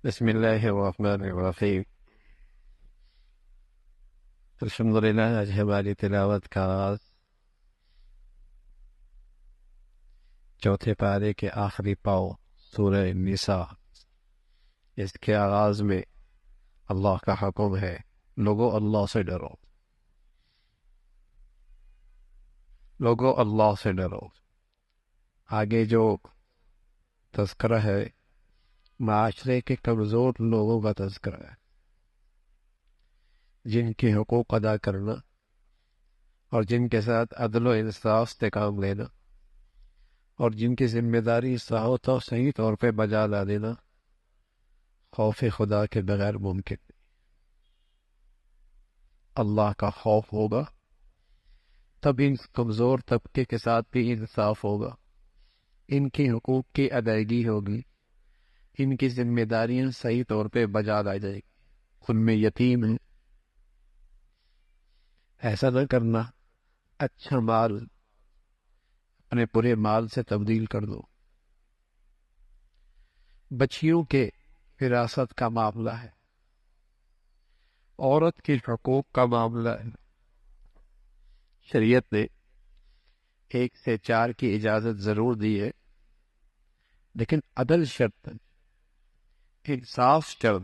بسم اللہ الرحمن الرحیم۔ الحمدللہ، آج ہماری تلاوت کا آغاز چوتھے پارے کے آخری پاؤ سورہ النساء، اس کے آغاز میں اللہ کا حکم ہے، لوگو اللہ سے ڈرو، لوگو اللہ سے ڈرو۔ آگے جو تذکرہ ہے معاشرے کے کمزور لوگوں کا تذکرہ ہے، جن کے حقوق ادا کرنا اور جن کے ساتھ عدل و انصاف سے کام لینا اور جن کی ذمہ داری صحیح طور پہ بجا لا دینا خوف خدا کے بغیر ممکن نہیں۔ اللہ کا خوف ہوگا تب ان کمزور طبقے کے ساتھ بھی انصاف ہوگا، ان کی حقوق کی ادائیگی ہوگی، ان کی ذمہ داریاں صحیح طور پہ بجا لائی جائے گی۔ ان میں یتیم ہے، ایسا نہ کرنا اچھا مال اپنے پورے مال سے تبدیل کر دو۔ بچیوں کے وراثت کا معاملہ ہے، عورت کے حقوق کا معاملہ ہے۔ شریعت نے 1 سے 4 کی اجازت ضرور دی ہے، لیکن عدل شرط ہے، انصاف شرط،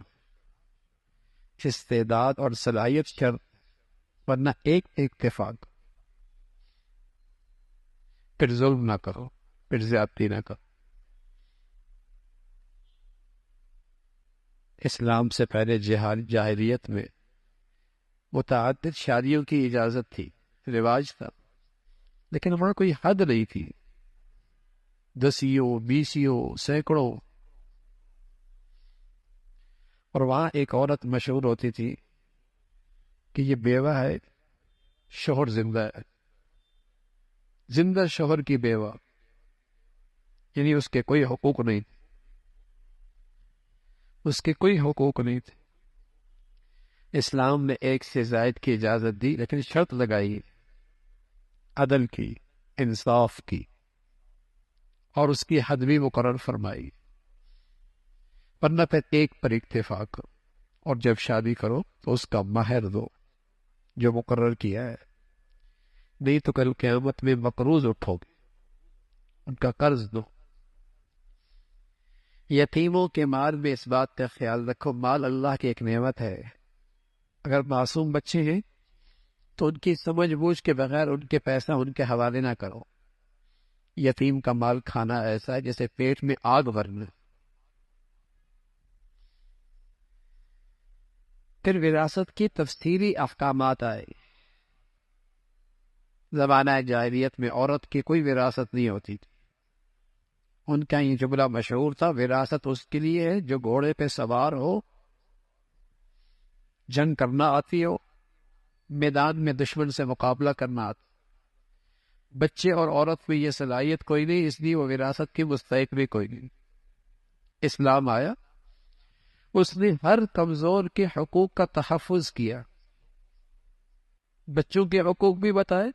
استعداد اور صلاحیت شرط، ورنہ ایک اتفاق، پھر ظلم نہ کرو، پھر زیادتی نہ کرو۔ اسلام سے پہلے جاہلیت میں متعدد شادیوں کی اجازت تھی، رواج تھا، لیکن وہاں کوئی حد نہیں تھی، 10 20 سینکڑوں۔ اور وہاں ایک عورت مشہور ہوتی تھی کہ یہ بیوہ ہے، شوہر زندہ ہے، زندہ شوہر کی بیوہ، یعنی اس کے کوئی حقوق نہیں تھے، اس کے کوئی حقوق نہیں تھے۔ اسلام نے 1 سے زائد کی اجازت دی، لیکن شرط لگائی عدل کی، انصاف کی، اور اس کی حد بھی مقرر فرمائی، ورنہ پھر ایک پر اکتفاق کرو، اور جب شادی کرو تو اس کا مہر دو جو مقرر کیا ہے، نہیں تو کل قیامت میں مقروض اٹھو گے، ان کا قرض دو۔ یتیموں کے مال میں اس بات کا خیال رکھو، مال اللہ کی ایک نعمت ہے، اگر معصوم بچے ہیں تو ان کی سمجھ بوجھ کے بغیر ان کے پیسہ ان کے حوالے نہ کرو۔ یتیم کا مال کھانا ایسا ہے جیسے پیٹ میں آگ بھرنا۔ پھر وراثت کی تفصیلی احکامات آئے۔ زمانہ جاہلیت میں عورت کی کوئی وراثت نہیں ہوتی تھی، ان کا یہ جملہ مشہور تھا، وراثت اس کے لیے ہے جو گھوڑے پہ سوار ہو، جنگ کرنا آتی ہو، میدان میں دشمن سے مقابلہ کرنا آتا۔ بچے اور عورت میں یہ صلاحیت کوئی نہیں، اس لیے وہ وراثت کی مستحق بھی کوئی نہیں۔ اسلام آیا، اس نے ہر کمزور کے حقوق کا تحفظ کیا، بچوں کے حقوق بھی بتائے،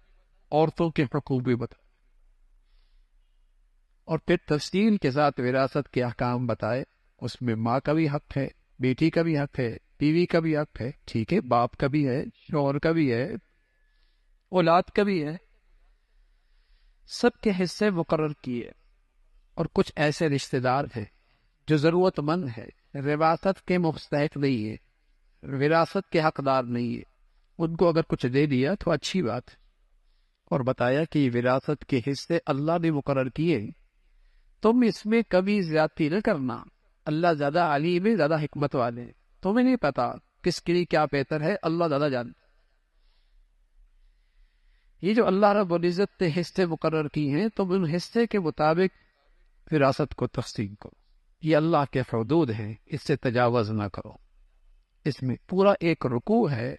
عورتوں کے حقوق بھی بتائے، اور پھر تفصیل کے ساتھ وراثت کے احکام بتائے۔ اس میں ماں کا بھی حق ہے، بیٹی کا بھی حق ہے، بیوی کا بھی حق ہے، ٹھیک ہے، باپ کا بھی ہے، شوہر کا بھی ہے، اولاد کا بھی ہے، سب کے حصے مقرر کیے۔ اور کچھ ایسے رشتہ دار ہیں جو ضرورت مند ہے، وراثت کے مستحق نہیں ہے، وراثت کے حقدار نہیں ہے، ان کو اگر کچھ دے دیا تو اچھی بات ہے۔ اور بتایا کہ وراثت کے حصے اللہ نے مقرر کیے، تم اس میں کبھی زیادتی نہ کرنا، اللہ زیادہ علیم ہے، زیادہ حکمت والے ہیں، تمہیں نہیں پتا کس کے لیے کیا بہتر ہے، اللہ زیادہ جانتا۔ یہ جو اللہ رب العزت نے حصے مقرر کی ہیں، تم ان حصے کے مطابق وراثت کو تقسیم کرو، یہ اللہ کے حدود ہیں، اس سے تجاوز نہ کرو۔ اس میں پورا ایک رکوع ہے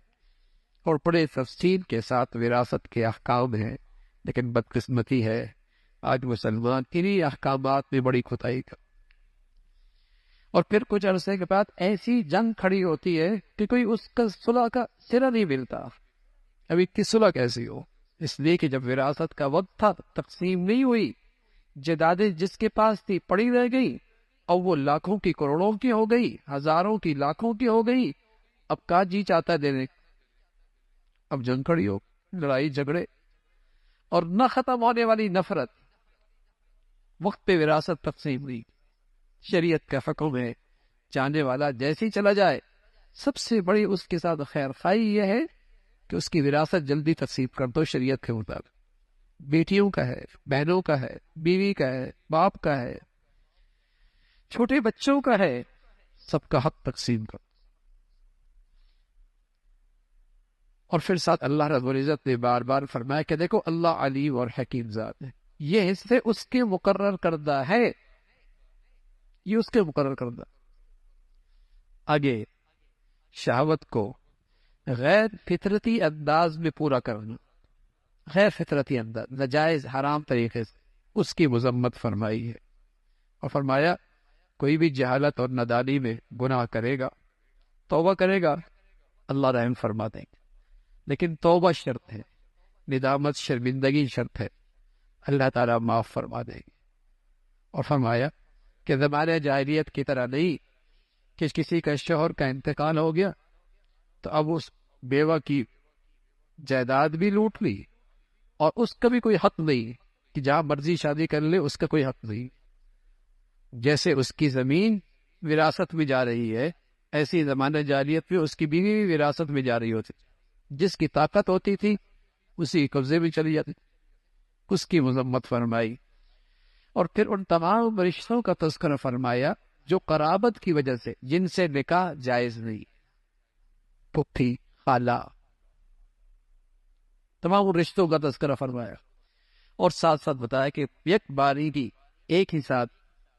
اور بڑے تفصیل کے ساتھ وراثت کے احکام ہیں، لیکن بدقسمتی ہے آج مسلمان انہی احکامات میں بڑی کوتاہی کر، اور پھر کچھ عرصے کے بعد ایسی جنگ کھڑی ہوتی ہے کہ کوئی اس کا صلح کا سرا نہیں ملتا۔ ابھی کی صلح کیسی ہو؟ اس لیے کہ جب وراثت کا وقت تھا تقسیم نہیں ہوئی، جائیدادیں جس کے پاس تھی پڑی رہ گئی، اور وہ لاکھوں کی کروڑوں کی ہو گئی، ہزاروں کی لاکھوں کی ہو گئی، اب کا جی چاہتا ہے دینے، اب جنگ کھڑی ہو، لڑائی جھگڑے اور نہ ختم ہونے والی نفرت۔ وقت پہ وراثت تقسیم ہوئی، شریعت کا حکم ہے جانے والا جیسے ہی چلا جائے سب سے بڑی اس کے ساتھ خیر خواہی یہ ہے کہ اس کی وراثت جلدی تقسیم کر دو شریعت کے مطابق۔ بیٹیوں کا ہے، بہنوں کا ہے، بیوی کا ہے، باپ کا ہے، چھوٹے بچوں کا ہے، سب کا حق تقسیم کر۔ اور پھر ساتھ اللہ رب العزت نے بار بار فرمایا کہ دیکھو اللہ علیم اور حکیم ذات ہے، یہ حصے اس کے مقرر کردہ ہے، یہ اس کے مقرر کردہ۔ آگے شہوت کو غیر فطرتی انداز میں پورا کرنا، غیر فطرتی انداز، ناجائز حرام طریقے سے، اس کی مذمت فرمائی ہے، اور فرمایا کوئی بھی جہالت اور نادانی میں گناہ کرے گا، توبہ کرے گا، اللہ رحم فرما دیں گے، لیکن توبہ شرط ہے، ندامت شرمندگی شرط ہے، اللہ تعالیٰ معاف فرما دیں گے۔ اور فرمایا کہ زمانہ جاہلیت کی طرح نہیں کہ کسی کا شوہر کا انتقال ہو گیا تو اب اس بیوہ کی جائیداد بھی لوٹ لی اور اس کا بھی کوئی حق نہیں کہ جہاں مرضی شادی کر لے، اس کا کوئی حق نہیں۔ جیسے اس کی زمین وراثت میں جا رہی ہے، ایسی زمانہ جاہلیت میں اس کی بیوی بھی وراثت میں جا رہی ہوتی، جس کی طاقت ہوتی تھی اسی قبضے میں چلی جاتی، اس کی مذمت فرمائی۔ اور پھر ان تمام رشتوں کا تذکرہ فرمایا جو قرابت کی وجہ سے، جن سے نکاح جائز نہیں، پھپھی، خالہ، تمام رشتوں کا تذکرہ فرمایا، اور ساتھ ساتھ بتایا کہ یک باری کی ایک ہی ساتھ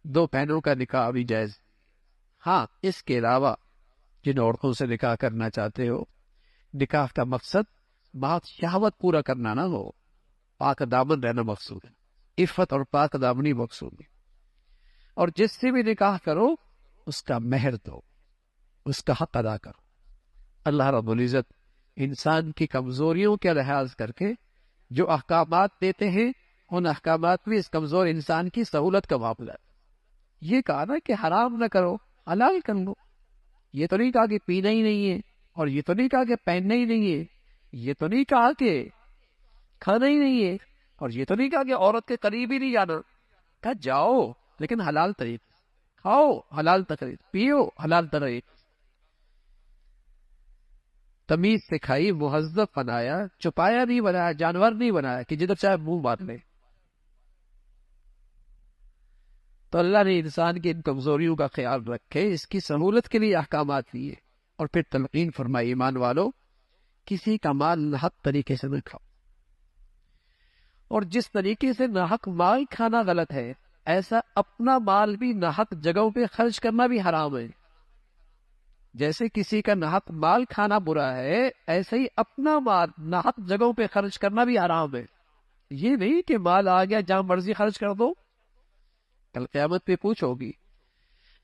دو بہنوں کا نکاح بھی جائز۔ ہاں، اس کے علاوہ جن عورتوں سے نکاح کرنا چاہتے ہو، نکاح کا مقصد بہت شہوت پورا کرنا نہ ہو، پاک دامن رہنا مقصود ہے، عفت اور پاک دامنی مقصود ہے۔ اور جس سے بھی نکاح کرو اس کا مہر دو، اس کا حق ادا کرو۔ اللہ رب العزت انسان کی کمزوریوں کا لحاظ کر کے جو احکامات دیتے ہیں، ان احکامات میں اس کمزور انسان کی سہولت کا معاملہ ہے۔ یہ کہا نا کہ حرام نہ کرو، حلال کر لو، یہ تو نہیں کہا کہ پینا ہی نہیں ہے، اور یہ تو نہیں کہا کہ پہننا ہی نہیں ہے، یہ تو نہیں کہا کہ کھانا ہی نہیں ہے، اور یہ تو نہیں کہا کہ عورت کے قریب ہی نہیں جانا، کہا جاؤ لیکن حلال طریقے، کھاؤ حلال طریقے، پیو حلال طریقے، تمیز سکھائی، مہذب بنایا، چھپایا نہیں بنایا، جانور نہیں بنایا کہ جدھر چاہے منہ مار لے۔ تو اللہ نے انسان کی ان کمزوریوں کا خیال رکھے، اس کی سہولت کے لیے احکامات دیے، اور پھر تلقین فرمائی ایمان والو کسی کا مال ناحق طریقے سے نہ کھاؤ۔ اور جس طریقے سے ناحق مال کھانا غلط ہے، ایسا اپنا مال بھی ناحق جگہوں پہ خرچ کرنا بھی حرام ہے۔ جیسے کسی کا ناحق مال کھانا برا ہے، ایسے ہی اپنا مال ناحق جگہوں پہ خرچ کرنا بھی حرام ہے۔ یہ نہیں کہ مال آ گیا جہاں مرضی خرچ کر دو، کل قیامت پہ پوچھو گی۔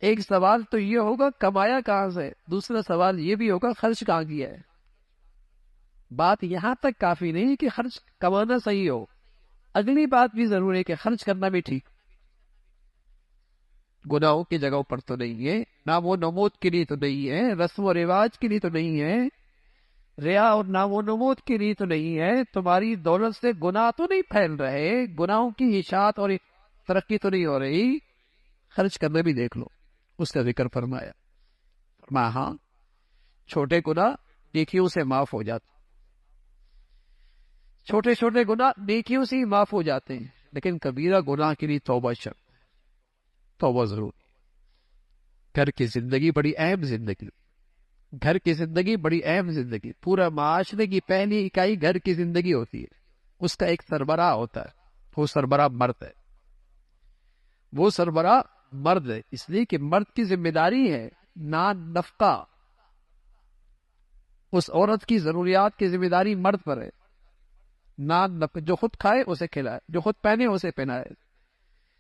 ایک سوال تو یہ ہوگا کمایا کہاں سے، دوسرا سوال یہ بھی ہوگا خرچ کہاں کیا ہے۔ بات یہاں تک کافی نہیں کہ خرچ کمانا صحیح ہو، اگلی بات بھی ضروری ہے کہ خرچ کرنا بھی ٹھیک، گناہوں کی جگہوں پر تو نہیں ہے، نام و نمود کے لیے تو نہیں ہے، رسم و رواج کے لیے تو نہیں ہے، ریا اور نام و نمود کے لیے تو نہیں ہے، تمہاری دولت سے گناہ تو نہیں پھیل رہے، گناہوں کی اشاعت اور ترقی تو نہیں ہو رہی، خرچ کرنا بھی دیکھ لو۔ اس کا ذکر فرمایا، فرمایا ہاں چھوٹے گناہ نیکیوں سے معاف ہو جاتے، چھوٹے چھوٹے گناہ نیکیوں سے ہی معاف ہو جاتے ہیں، لیکن کبیرہ گناہ کے لیے توبہ شرط، توبہ ضرور۔ گھر کی زندگی بڑی اہم زندگی، گھر کی زندگی بڑی اہم زندگی، پورا معاشرے کی پہلی اکائی گھر کی زندگی ہوتی ہے، اس کا ایک سربراہ ہوتا ہے، وہ سربراہ مرد ہے، وہ سربراہ مرد ہے، اس لیے کہ مرد کی ذمہ داری ہے نان نفقہ، اس عورت کی ضروریات کی ذمہ داری مرد پر ہے، نان نفقہ، جو خود کھائے اسے کھلائے، جو خود پہنے اسے پہنائے،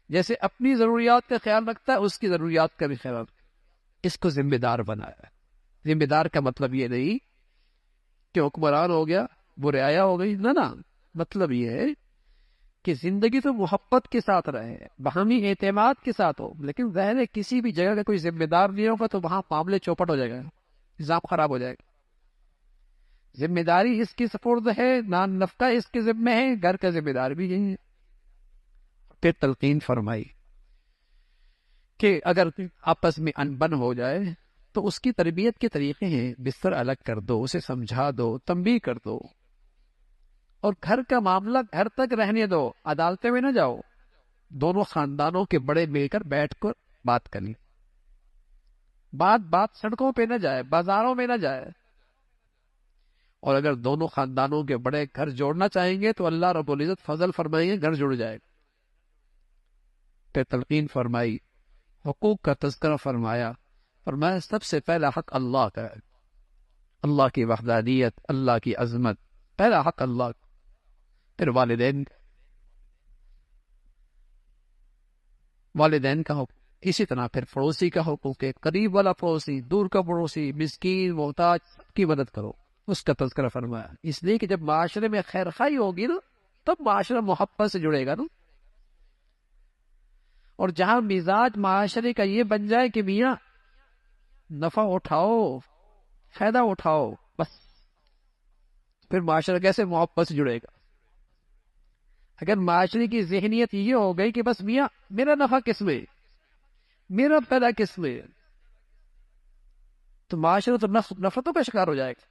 جیسے اپنی ضروریات کا خیال رکھتا ہے اس کی ضروریات کا بھی خیال رکھتا ہے، اس کو ذمہ دار بنایا ہے۔ ذمہ دار کا مطلب یہ نہیں کہ حکمران ہو گیا وہ رعایا ہو گئی، نہ مطلب یہ ہے کہ زندگی تو محبت کے ساتھ رہے، باہمی اعتماد کے ساتھ ہو، لیکن ظاہر ہے کسی بھی جگہ کا کوئی ذمہ دار نہیں ہوگا تو وہاں معاملے چوپٹ ہو جائے گا، نظام خراب ہو جائے گا۔ ذمہ داری اس کی سپرد ہے، نان نفقہ اس کے ذمہ ہے، گھر کا ذمہ دار بھی یہی ہے۔ پھر تلقین فرمائی کہ اگر آپس میں انبن ہو جائے تو اس کی تربیت کے طریقے ہیں، بستر الگ کر دو، اسے سمجھا دو، تنبیہ کر دو، اور گھر کا معاملہ گھر تک رہنے دو، عدالتیں میں نہ جاؤ، دونوں خاندانوں کے بڑے مل کر بیٹھ کر بات کریں، بات سڑکوں پہ نہ جائے، بازاروں میں نہ جائے۔ اور اگر دونوں خاندانوں کے بڑے گھر جوڑنا چاہیں گے تو اللہ رب العزت فضل فرمائیں گے، گھر جڑ جائے گا۔ پھر تلقین فرمائی، حقوق کا تذکرہ فرمایا سب سے پہلا حق اللہ کا ہے، اللہ کی وحدانیت، اللہ کی عظمت، پہلا حق اللہ کا۔ پھر والدین کا حقوق، اسی طرح پھر پڑوسی کا حقوق ہے، قریب والا پڑوسی، دور کا پڑوسی، مسکین، محتاج، سب کی مدد کرو، اس کا تذکرہ فرمایا۔ اس لیے کہ جب معاشرے میں خیر خواہی ہوگی نا تب معاشرہ محبت سے جڑے گا نا۔ اور جہاں مزاج معاشرے کا یہ بن جائے کہ میاں نفع اٹھاؤ، فائدہ اٹھاؤ، بس پھر معاشرہ کیسے محبت سے جڑے گا؟ اگر معاشرے کی ذہنیت یہ ہو گئی کہ بس میاں میرا نفع کس میں، میرا فائدہ کس میں، تو معاشرہ تو نفرتوں کا شکار ہو جائے گا۔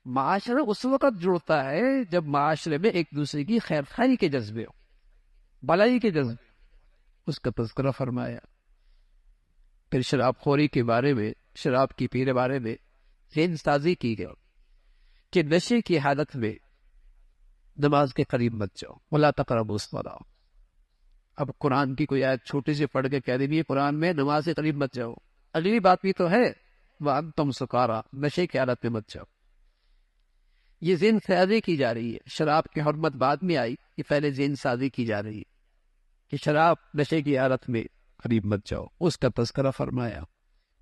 معاشرہ اس وقت جڑتا ہے جب معاشرے میں ایک دوسرے کی خیر خواہی کے جذبے ہو، بھلائی کے جذبے، اس کا تذکرہ فرمایا۔ پھر شراب خوری کے بارے میں، شراب کی پینے بارے میں ذہن سازی کی گئی کہ نشے کی حالت میں نماز کے قریب مت جاؤ، وَلَا تَقْرَبُوا الصَّلَاةَ۔ اب قرآن کی کوئی آیت چھوٹی سی پڑھ کے کہہ دینی قرآن میں نماز کے قریب مت جاؤ، اگلی بات بھی تو ہے وَأَنْتُمْ سُكَارَىٰ، نشے کی حالت میں مت جاؤ۔ یہ ذہن سازی کی جا رہی ہے، شراب کی حرمت بعد میں آئی، یہ پہلے ذہن سازی کی جا رہی ہے کہ شراب نشے کی حالت میں قریب مت جاؤ، اس کا تذکرہ فرمایا۔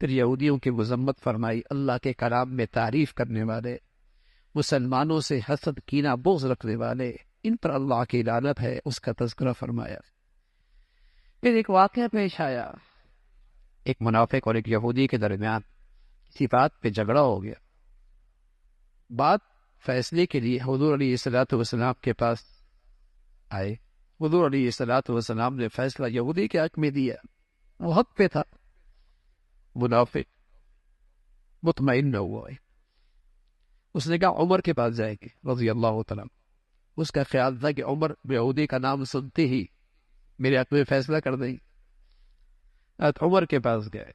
پھر یہودیوں کی مذمت فرمائی، اللہ کے کلام میں تعریف کرنے والے، مسلمانوں سے حسد، کینہ، بغض رکھنے والے، ان پر اللہ کی لعنت ہے، اس کا تذکرہ فرمایا۔ پھر ایک واقعہ پیش آیا، ایک منافق اور ایک یہودی کے درمیان کسی بات پہ جھگڑا ہو گیا۔ بات فیصلے کے لیے حضور علیہ الصلوۃ والسلام کے پاس آئے۔ حضور علیہ الصلوۃ والسلام نے فیصلہ یہودی کے حق میں دیا، وہ حق پہ تھا۔ منافق مطمئن نہ ہوا، اس نے کہا عمر کے پاس جائے گے رضی اللہ تعالیٰ۔ اس کا خیال تھا کہ عمر یہودی کا نام سنتے ہی میرے حق میں فیصلہ کر دیں گے۔ عمر کے پاس گئے،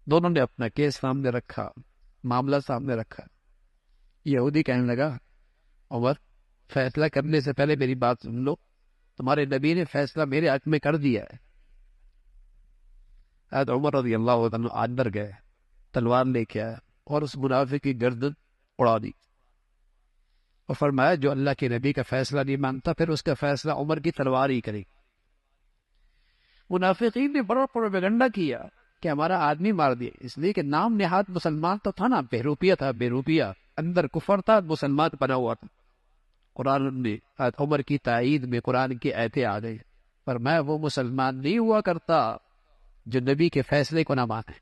دونوں نے اپنا کیس سامنے رکھا، معاملہ سامنے رکھا۔ یہودی کہنے لگا عمر فیصلہ کرنے سے پہلے میری بات سن لو، تمہارے نبی نے فیصلہ میرے حق میں کر دیا ہے۔ عمر رضی اللہ عنہ اندر گئے، تلوار لے کے آیا اور اس منافق کی گردن اڑا دی اور فرمایا جو اللہ کے نبی کا فیصلہ نہیں مانتا پھر اس کا فیصلہ عمر کی تلوار ہی کرے۔ منافقین نے بڑا پروپیگنڈا کیا کہ ہمارا آدمی مار دیا، اس لیے کہ نام نہاد مسلمان تو تھا نا، بہروپیہ تھا، بہروپیہ، اندر کفر تھا، مسلمان بنا ہوا تھا۔ قرآن نے عمر کی تائید میں قرآن کی آیتیں آ گئی، پر میں وہ مسلمان نہیں ہوا کرتا جو نبی کے فیصلے کو نہ مانے،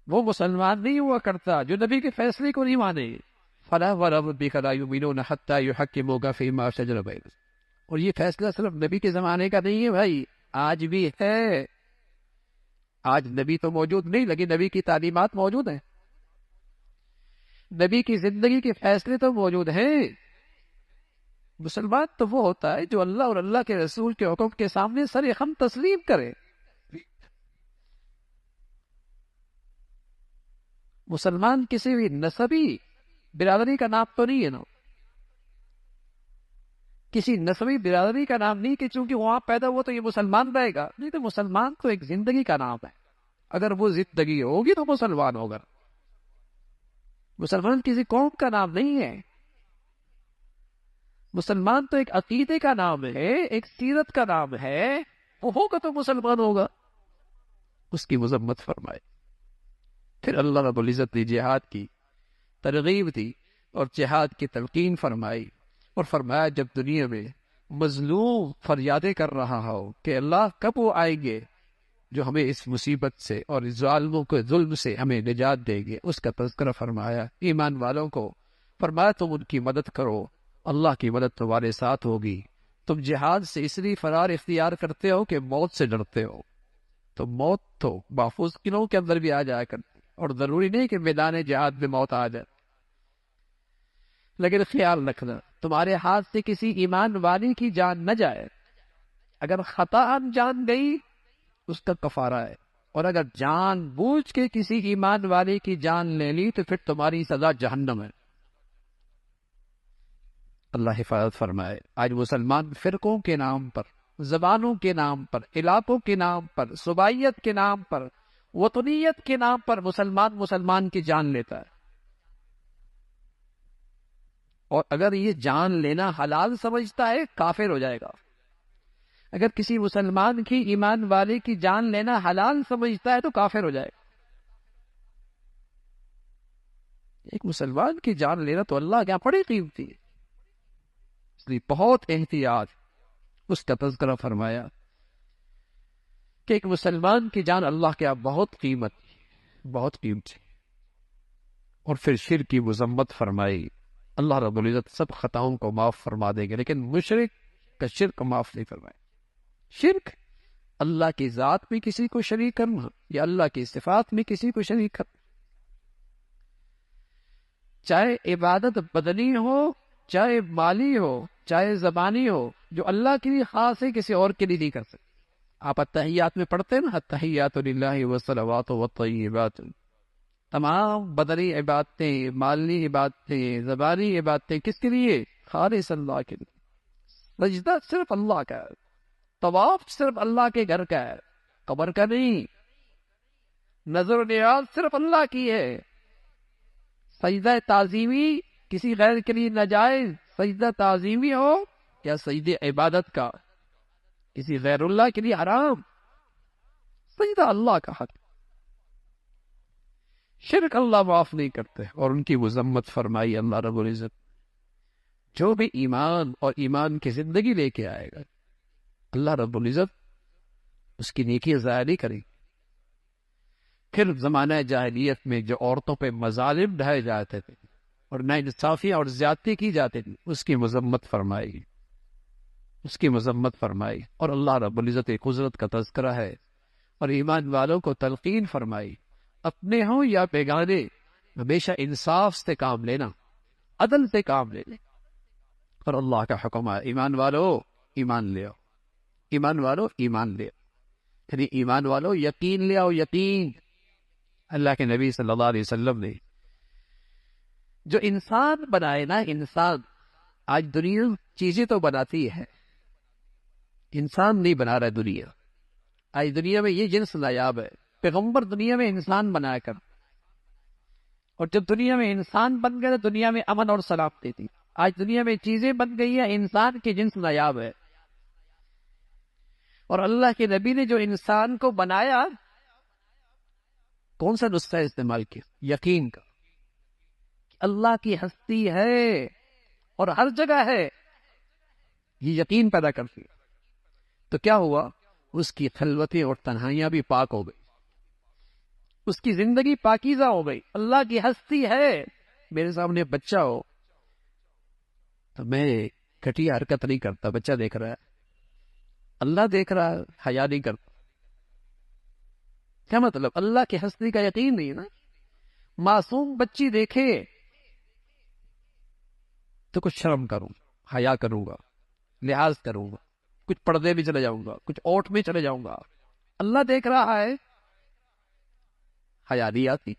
وہ مسلمان نہیں ہوا کرتا جو نبی کے فیصلے کو نہیں مانے۔ فَلَا وَرَبِّكَ لَا يُؤْمِنُونَ حَتَّى يُحَكِّمُوكَ فِيمَا شَجَرَ بَيْنَهُمْ۔ اور یہ فیصلہ صرف نبی کے زمانے کا نہیں ہے بھائی، آج بھی ہے۔ آج نبی تو موجود نہیں لیکن نبی کی تعلیمات موجود ہیں، نبی کی زندگی کے فیصلے تو موجود ہیں۔ مسلمان تو وہ ہوتا ہے جو اللہ اور اللہ کے رسول کے حکم کے سامنے سر خم تسلیم کرے۔ مسلمان کسی بھی نسبی برادری کا نام تو نہیں ہے نا، کسی نسبی برادری کا نام نہیں کہ چونکہ وہاں پیدا ہوا تو یہ مسلمان رہے گا، نہیں، تو مسلمان تو ایک زندگی کا نام ہے، اگر وہ زندگی ہوگی تو مسلمان ہوگا۔ مسلمان کسی قوم کا نام نہیں ہے، مسلمان تو ایک عقیدے کا نام ہے، ایک سیرت کا نام ہے، وہ ہوگا تو مسلمان ہوگا۔ اس کی مذمت فرمائے۔ پھر اللہ رب العزت نے جہاد کی ترغیب دی اور جہاد کی تلقین فرمائی، اور فرمایا جب دنیا میں مظلوم فریادیں کر رہا ہو کہ اللہ کب وہ آئیں گے جو ہمیں اس مصیبت سے اور اس ظالموں کے ظلم سے ہمیں نجات دیں گے، اس کا تذکرہ فرمایا۔ ایمان والوں کو فرمایا تم ان کی مدد کرو، اللہ کی مدد تمہارے ساتھ ہوگی۔ تم جہاد سے اس لیے فرار اختیار کرتے ہو کہ موت سے ڈرتے ہو، تو موت تو محفوظ قلعوں کے اندر بھی آ جایا کرتی، اور ضروری نہیں کہ میدان جہاد میں موت آ جائے، لیکن خیال رکھنا تمہارے ہاتھ سے کسی ایمان والی کی جان نہ جائے۔ اگر خطا جان گئی اس کا کفارہ ہے، اور اگر جان بوجھ کے کسی ایمان والے کی جان لے لی تو پھر تمہاری سزا جہنم ہے۔ اللہ حفاظت فرمائے۔ آج مسلمان فرقوں کے نام پر، زبانوں کے نام پر، علاقوں کے نام پر، صوبائیت کے نام پر، وطنیت کے نام پر مسلمان کی جان لیتا ہے، اور اگر یہ جان لینا حلال سمجھتا ہے کافر ہو جائے گا۔ اگر کسی مسلمان کی ایمان والے کی جان لینا حلال سمجھتا ہے تو کافر ہو جائے گا۔ ایک مسلمان کی جان لینا تو اللہ کیا بڑی قیمتی ہے، اس لیے بہت احتیاط اس کا تذکرہ فرمایا کہ ایک مسلمان کی جان اللہ کے یہاں بہت بہت قیمتی۔ اور پھر شرک کی مذمت فرمائی۔ اللہ رب العزت سب خطاؤں کو معاف فرما دیں گے، لیکن مشرک کا شرک معاف نہیں فرمائے۔ شرک اللہ کی ذات میں کسی کو شریک کرنا، یا اللہ کی صفات میں کسی کو شریک کرنا، چاہے عبادت بدنی ہو، چاہے مالی ہو، چاہے زبانی ہو، جو اللہ کے لیے خاص ہے کسی اور کے لیے نہیں کر سکتے۔ آپ التحیات میں پڑھتے ہیں نا، التحیات للہ والصلوات والطیبات، تمام بدنی عبادتیں، مالی عبادتیں، زبانی عبادتیں کس کے لیے؟ خالص اللہ کے لیے۔ سجدہ صرف اللہ کا ہے، طواف صرف اللہ کے گھر کا ہے، قبر کا نہیں۔ نظر و نیاز صرف اللہ کی ہے۔ سجدہ تعظیمی کسی غیر کے لیے ناجائز، سجدہ تعظیمی ہو یا سجدہ عبادت کا کسی غیر اللہ کے لیے حرام۔ سجدہ اللہ کا حق۔ شرک اللہ معاف نہیں کرتے، اور ان کی مذمت فرمائی اللہ رب العزت۔ جو بھی ایمان اور ایمان کی زندگی لے کے آئے گا، اللہ رب العزت اس کی نیکی ضائع نہیں کرے گی۔ پھر زمانہ جاہلیت میں جو عورتوں پہ مظالم ڈھائے جاتے تھے اور ناانصافیاں اور زیادتی کی جاتی تھی، اس کی مذمت فرمائی، اس کی مذمت فرمائی۔ اور اللہ رب العزت ایک قدرت کا تذکرہ ہے، اور ایمان والوں کو تلقین فرمائی، اپنے ہوں یا بیگانے ہمیشہ انصاف سے کام لینا، عدل سے کام لینا۔ اور اللہ کا حکم ہے، ایمان والو ایمان لے آؤ، ایمان والو ایمان لے آؤ، یعنی ایمان والو یقین لے آؤ، یقین۔ اللہ کے نبی صلی اللہ علیہ وسلم نے جو انسان بنائے نا، انسان، آج دنیا چیزیں تو بناتی ہے، انسان نہیں بنا رہا دنیا۔ آج دنیا میں یہ جنس نایاب ہے، پیغمبر دنیا میں انسان بنایا کر، اور جب دنیا میں انسان بن گئے تو دنیا میں امن اور سلامتی تھی۔ آج دنیا میں چیزیں بن گئی ہیں، انسان کی جنس نایاب ہے، اور اللہ کے نبی نے جو انسان کو بنایا، کون سا نسخہ استعمال کیا؟ یقین کا، اللہ کی ہستی ہے اور ہر جگہ ہے، یہ یقین پیدا کرتی ہے۔ تو کیا ہوا؟ اس کی خلوتیں اور تنہائیاں بھی پاک ہو گئی، اس کی زندگی پاکیزہ ہو گئی۔ اللہ کی ہستی ہے۔ میرے سامنے بچہ ہو تو میں گھٹیا حرکت نہیں کرتا، بچہ دیکھ رہا ہے، اللہ دیکھ رہا ہے، حیا نہیں کرتا۔ کیا مطلب؟ اللہ کی ہستی کا یقین نہیں نا۔ معصوم بچی دیکھے تو کچھ شرم کروں، حیا کروں گا، لحاظ کروں گا، کچھ پردے میں چلے جاؤں گا، کچھ اوٹ میں چلے جاؤں گا۔ اللہ دیکھ رہا ہے، حیا نہیں آتی،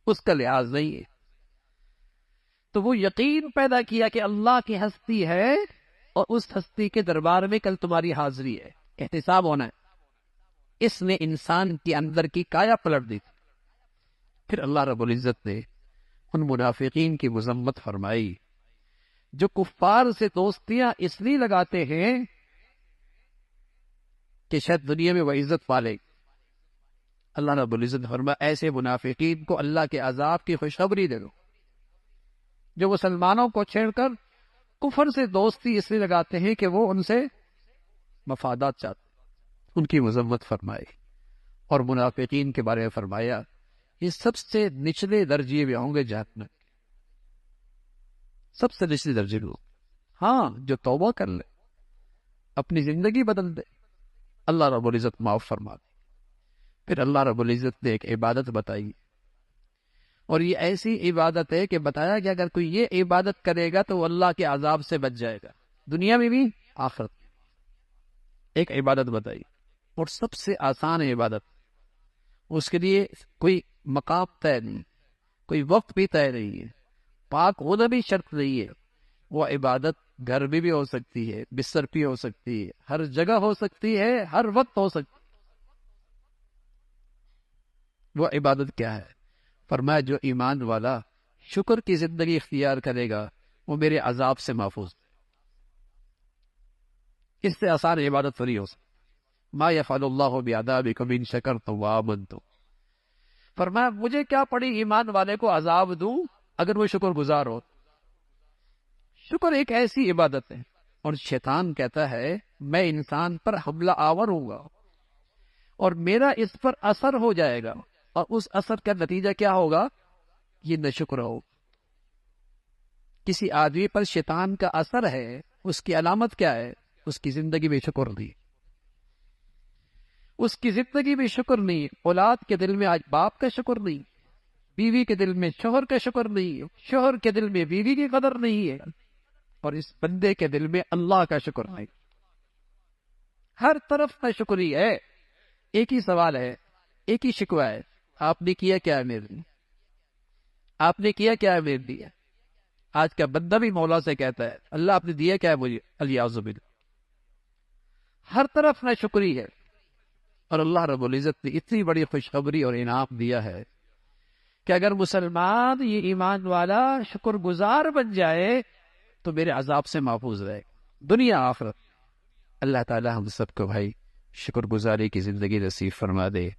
اس کا لحاظ نہیں ہے۔ تو وہ یقین پیدا کیا کہ اللہ کی ہستی ہے، اور اس ہستی کے دربار میں کل تمہاری حاضری ہے، احتساب ہونا ہے۔ اس نے انسان کے اندر کی کایا پلٹ دی۔ پھر اللہ رب العزت نے ان منافقین کی مذمت فرمائی جو کفار سے دوستیاں اس لیے لگاتے ہیں کہ شاید دنیا میں وہ عزت پالے۔ اللہ رب العزت نے فرمایا ایسے منافقین کو اللہ کے عذاب کی خوشخبری دے دو۔ جو مسلمانوں کو چھیڑ کر کفر سے دوستی اس لیے لگاتے ہیں کہ وہ ان سے مفادات چاہتے ہیں، ان کی مذمت فرمائی۔ اور منافقین کے بارے میں فرمایا یہ سب سے نچلے درجے میں ہوں گے جہنم، سب سے نچلے درجے میں۔ ہاں جو توبہ کر لے، اپنی زندگی بدل دے، اللہ رب العزت معاف فرما دے۔ پھر اللہ رب العزت نے ایک عبادت بتائی، اور یہ ایسی عبادت ہے کہ بتایا کہ اگر کوئی یہ عبادت کرے گا تو وہ اللہ کے عذاب سے بچ جائے گا، دنیا میں بھی آخرت میں۔ ایک عبادت بتائی، اور سب سے آسان عبادت، اس کے لیے کوئی مقام طے نہیں، کوئی وقت بھی طے نہیں ہے، پاک ہونا بھی شرط نہیں ہے۔ وہ عبادت گھر میں بھی ہو سکتی ہے، بستر بھی ہو سکتی ہے، ہر جگہ ہو سکتی ہے، ہر وقت ہو سکتی ہے۔ وہ عبادت کیا ہے؟ فرمایا جو ایمان والا شکر کی زندگی اختیار کرے گا وہ میرے عذاب سے محفوظ ہے۔ اس سے آسان عبادت فری ہو سکتی۔ ما یفعل اللہ بعذابکم ان شکرتم وآمنتم، فرمایا مجھے کیا پڑی ایمان والے کو عذاب دوں اگر وہ شکر گزار ہو۔ شکر ایک ایسی عبادت ہے، اور شیطان کہتا ہے میں انسان پر حملہ آور ہوں گا اور میرا اس پر اثر ہو جائے گا، اور اس اثر کا نتیجہ کیا ہوگا؟ یہ ناشکر ہوگا۔ کسی آدمی پر شیطان کا اثر ہے، اس کی علامت کیا ہے؟ اس کی زندگی میں شکر نہیں، اس کی زندگی میں شکر نہیں، اولاد کے دل میں آج باپ کا شکر نہیں، بیوی کے دل میں شوہر کا شکر نہیں، شوہر کے دل میں بیوی کی قدر نہیں ہے، اور اس بندے کے دل میں اللہ کا شکر نہیں۔ ہر طرف ناشکری ہے۔ ایک ہی سوال ہے، ایک ہی شکوہ ہے، آپ نے کیا کیا ہے میرے لیے؟ آپ نے کیا کیا ہے میرے لیے؟ آج کا بندہ بھی مولا سے کہتا ہے اللہ آپ نے دیا کیا ہے مجھے؟ الیاذ باللہ۔ ہر طرف ناشکری ہے، اور اللہ رب العزت نے اتنی بڑی خوشخبری اور انعام دیا ہے کہ اگر مسلمان یہ ایمان والا شکر گزار بن جائے تو میرے عذاب سے محفوظ رہے گا دنیا آخرت۔ اللہ تعالی ہم سب کو بھائی شکر گزاری کی زندگی نصیب فرما دے۔